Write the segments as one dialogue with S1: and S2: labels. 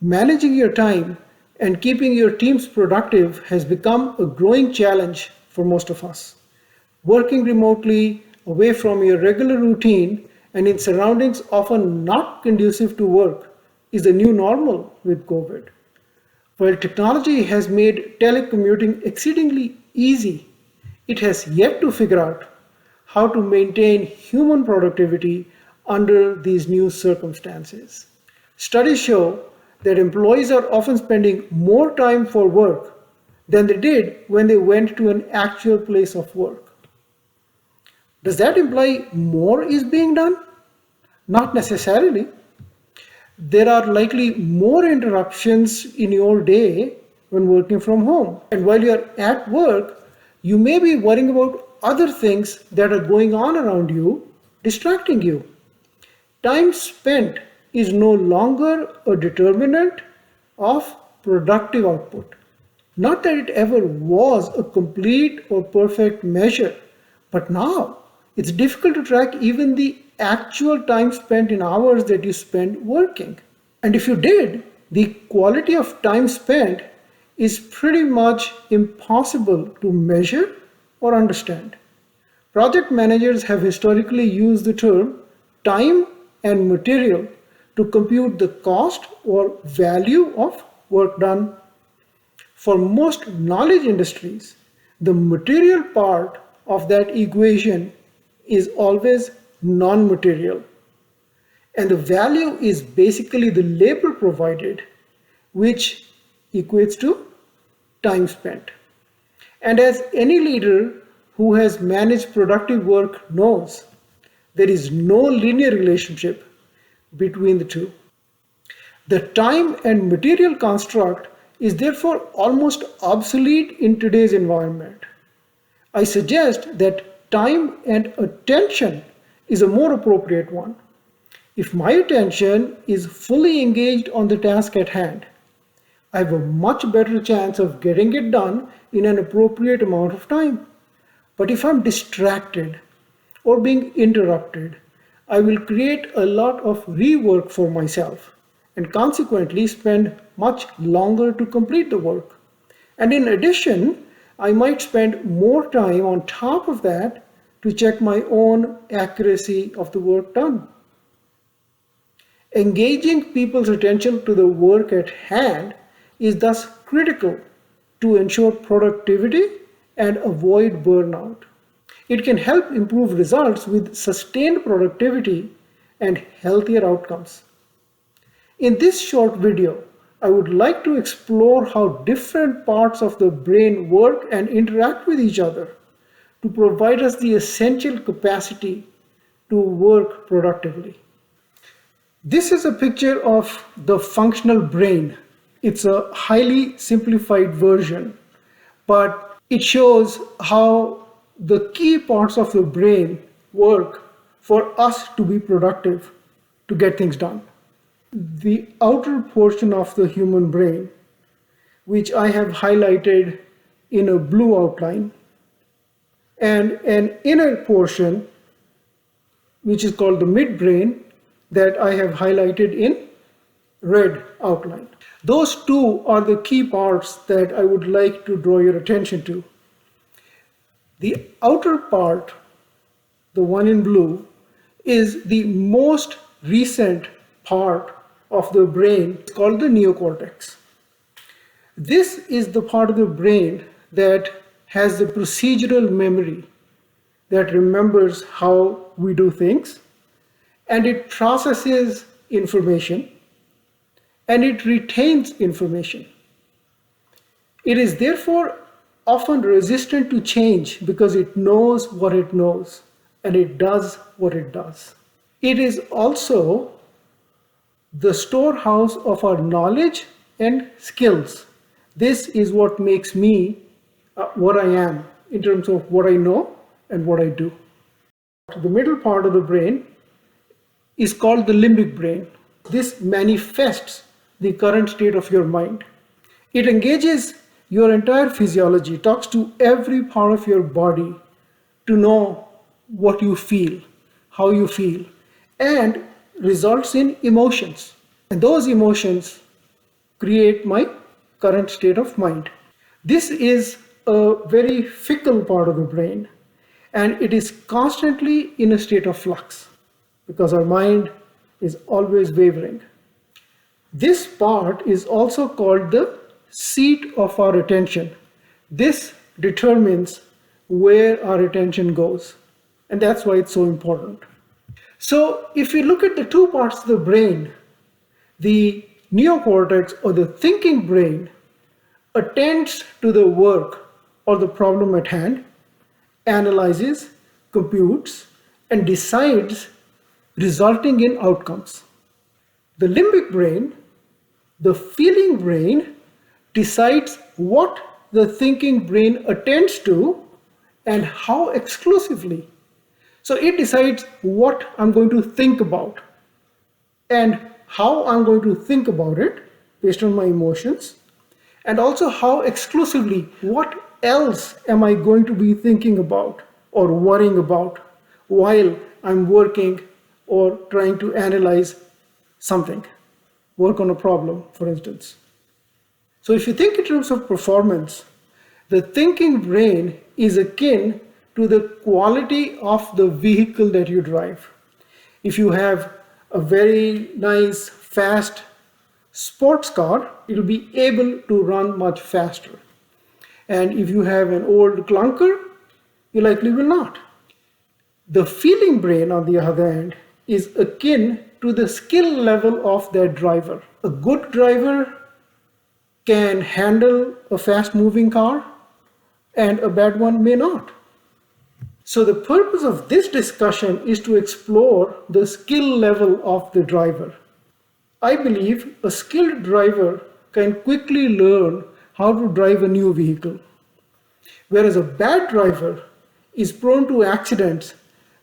S1: Managing your time and keeping your teams productive has become a growing challenge for most of us. Working remotely, away from your regular routine, and in surroundings often not conducive to work is the new normal with COVID. While technology has made telecommuting exceedingly easy, it has yet to figure out how to maintain human productivity under these new circumstances. Studies show that employees are often spending more time for work than they did when they went to an actual place of work. Does that imply more is being done? Not necessarily. There are likely more interruptions in your day when working from home. And while you're at work, you may be worrying about other things that are going on around you, distracting you. Time spent is no longer a determinant of productive output. Not that it ever was a complete or perfect measure, but now it's difficult to track even the actual time spent in hours that you spend working. And if you did, the quality of time spent is pretty much impossible to measure or understand. Project managers have historically used the term time and material to compute the cost or value of work done. For most knowledge industries, the material part of that equation is always non-material. And the value is basically the labor provided, which equates to time spent. And as any leader who has managed productive work knows, there is no linear relationship between the two. The time and material construct is therefore almost obsolete in today's environment. I suggest that time and attention is a more appropriate one. If my attention is fully engaged on the task at hand, I have a much better chance of getting it done in an appropriate amount of time. But if I'm distracted or being interrupted, I will create a lot of rework for myself and consequently spend much longer to complete the work. And in addition, I might spend more time on top of that to check my own accuracy of the work done. Engaging people's attention to the work at hand is thus critical to ensure productivity and avoid burnout. It can help improve results with sustained productivity and healthier outcomes. In this short video, I would like to explore how different parts of the brain work and interact with each other to provide us the essential capacity to work productively. This is a picture of the functional brain. It's a highly simplified version, but it shows how the key parts of the brain work for us to be productive, to get things done. The outer portion of the human brain, which I have highlighted in a blue outline, and an inner portion, which is called the midbrain, that I have highlighted in red outline. Those two are the key parts that I would like to draw your attention to. The outer part, the one in blue, is the most recent part of the brain. It's called the neocortex. This is the part of the brain that has the procedural memory, that remembers how we do things, and it processes information, and it retains information. It is therefore often resistant to change because it knows what it knows and it does what it does. It is also the storehouse of our knowledge and skills. This is what makes me what I am in terms of what I know and what I do. The middle part of the brain is called the limbic brain. This manifests the current state of your mind. It engages your entire physiology, talks to every part of your body to know what you feel, how you feel, and results in emotions. And those emotions create my current state of mind. This is a very fickle part of the brain, and it is constantly in a state of flux because our mind is always wavering. This part is also called the seat of our attention. This determines where our attention goes, and that's why it's so important. So if you look at the two parts of the brain, the neocortex or the thinking brain attends to the work or the problem at hand, analyzes, computes, and decides, resulting in outcomes. The limbic brain, the feeling brain, decides what the thinking brain attends to and how exclusively. So it decides what I'm going to think about and how I'm going to think about it based on my emotions, and also how exclusively, what else am I going to be thinking about or worrying about while I'm working or trying to analyze something, work on a problem, for instance. So if you think in terms of performance, the thinking brain is akin to the quality of the vehicle that you drive. If you have a very nice, fast sports car, it will be able to run much faster. And if you have an old clunker, you likely will not. The feeling brain, on the other hand, is akin to the skill level of that driver. A good driver can handle a fast-moving car, and a bad one may not. So the purpose of this discussion is to explore the skill level of the driver. I believe a skilled driver can quickly learn how to drive a new vehicle, whereas a bad driver is prone to accidents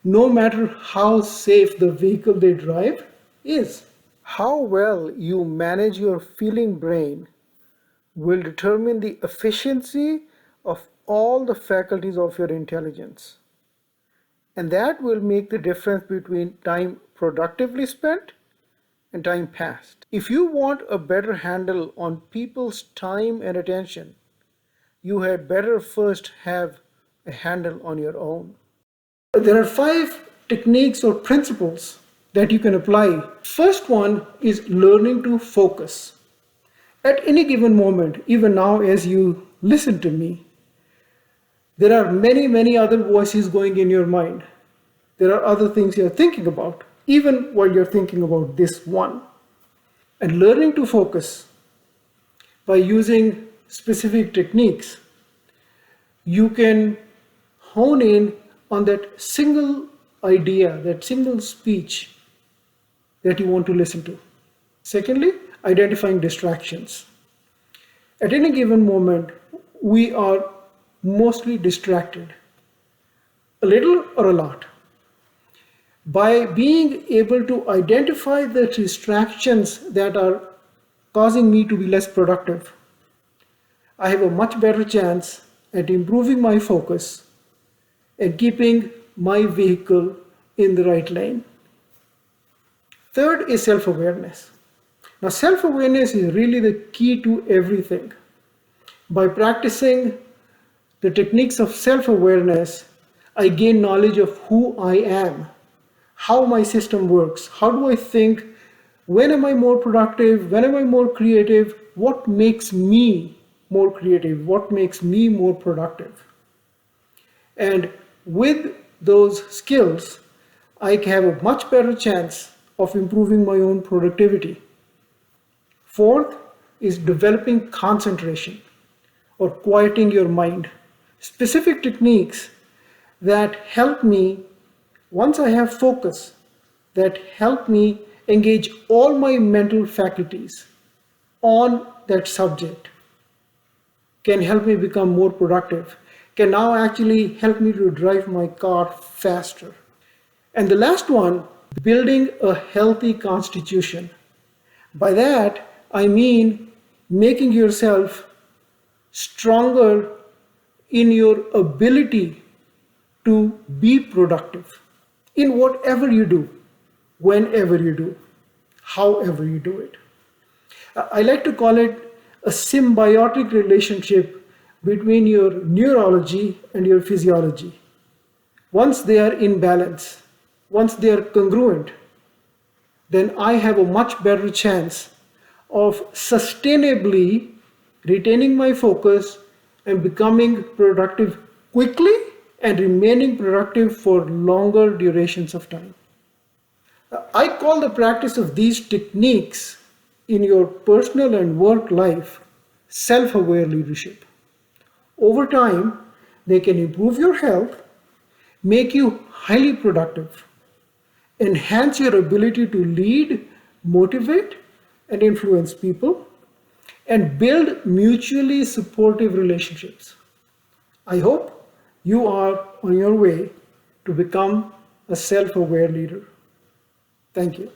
S1: no matter how safe the vehicle they drive is. How well you manage your feeling brain will determine the efficiency of all the faculties of your intelligence. And that will make the difference between time productively spent and time passed. If you want a better handle on people's time and attention, you had better first have a handle on your own. There are 5 techniques or principles that you can apply. First one is learning to focus. At any given moment, even now as you listen to me, there are many other voices going in your mind. There are other things you're thinking about, even while you're thinking about this one. And learning to focus by using specific techniques, you can hone in on that single idea, that single speech that you want to listen to. Secondly, identifying distractions. At any given moment, we are mostly distracted, a little or a lot. By being able to identify the distractions that are causing me to be less productive, I have a much better chance at improving my focus and keeping my vehicle in the right lane. Third is self-awareness. Now, self-awareness is really the key to everything. By practicing the techniques of self-awareness, I gain knowledge of who I am, how my system works, how do I think, when am I more productive, when am I more creative, what makes me more creative, what makes me more productive. And with those skills, I have a much better chance of improving my own productivity. Fourth is developing concentration or quieting your mind. Specific techniques that help me, once I have focus, that help me engage all my mental faculties on that subject, can help me become more productive, can now actually help me to drive my car faster. And the last one, building a healthy constitution. By that, I mean making yourself stronger in your ability to be productive in whatever you do, whenever you do, however you do it. I like to call it a symbiotic relationship between your neurology and your physiology. Once they are in balance, once they are congruent, then I have a much better chance of sustainably retaining my focus and becoming productive quickly and remaining productive for longer durations of time. I call the practice of these techniques in your personal and work life self-aware leadership. Over time, they can improve your health, make you highly productive, enhance your ability to lead, motivate, and influence people, and build mutually supportive relationships. I hope you are on your way to become a self-aware leader. Thank you.